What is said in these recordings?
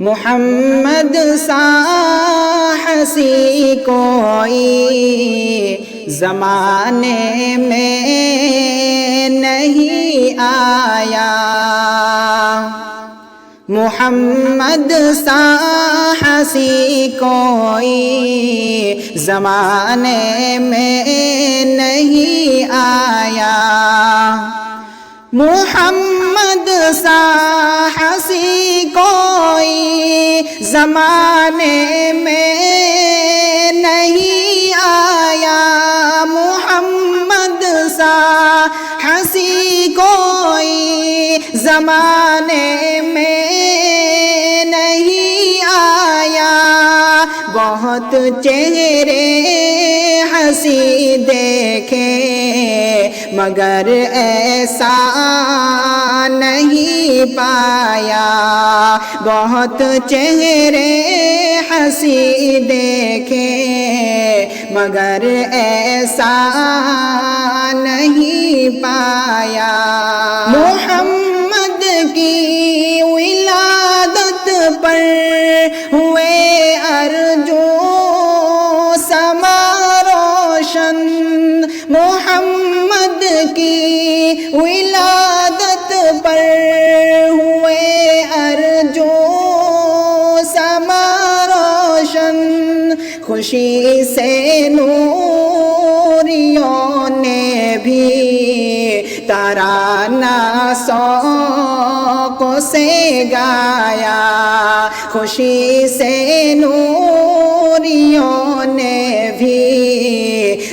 محمد سا حسین کوئی زمانے میں نہیں آیا، محمد سا حسین کوئی زمانے میں نہیں آیا، محمد سا حسین کوئی زمانے میں نہیں آیا، محمد سا حسین کوئی زمانے میں نہیں آیا، بہت چہرے ہنسی دیکھے مگر ایسا نہیں پایا، بہت چہرے ہنسی دیکھے مگر ایسا نہیں پایا، محمد کی ولادت پر ہوئے ارجو سما روشن، محمد کی ولادت پر ہوئے ارجو سما روشن، خوشی سے نوریوں نے بھی ترانہ شوق سے گایا، خوشی سے نوریوں نے بھی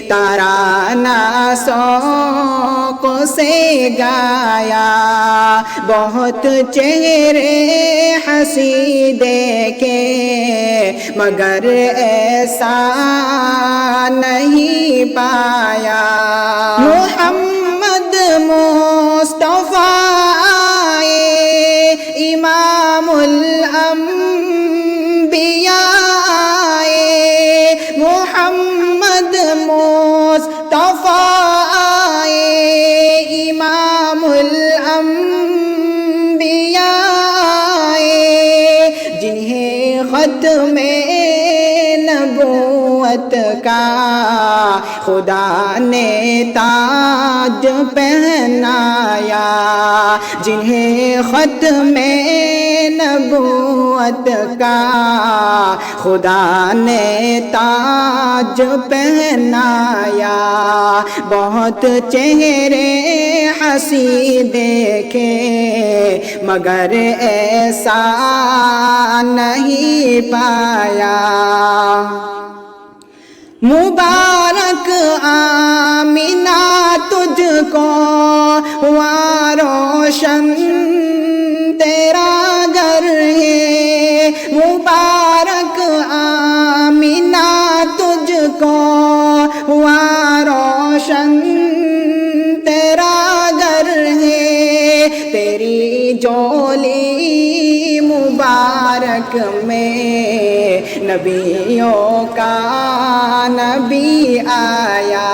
ترانہ شوق سے گایا، بہت چہرے ہنسی دیکھے مگر ایسا نہیں پایا، محمد مصطفیٰ آئے امام الانبیاء آئے، محمد مصطفیٰ آئے امام الانبیاء آئے، جنہیں ختم نبوت کا خدا نے تاج پہنایا، جنہیں ختم نبوت کا خدا نے تاج پہنایا، بہت چہرے ہنسی دیکھے مگر ایسا نہیں پایا، مبارک آمینہ تجھ کو ہوا روشن تیرا گھر ہے، مبارک آمینہ تجھ کو ہوا روشن تیرا گھر ہے، تیری جولی مبارک میں نبیوں کا نبی آیا،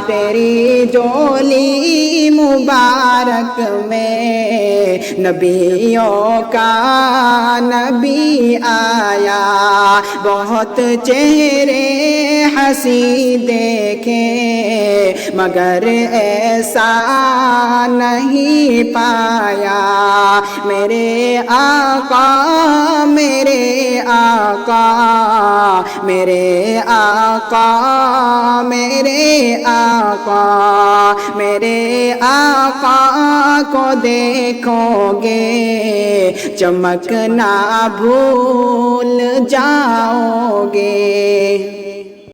تیری جولی مبارک میں نبیوں کا نبی آیا، بہت چہرے ہنسی دیکھے مگر ایسا نہیں پایا، میرے آقا میرے آقا میرے آقا میرے آقا میرے آقا کو دیکھو گے چمکنا بھول جاؤ گے۔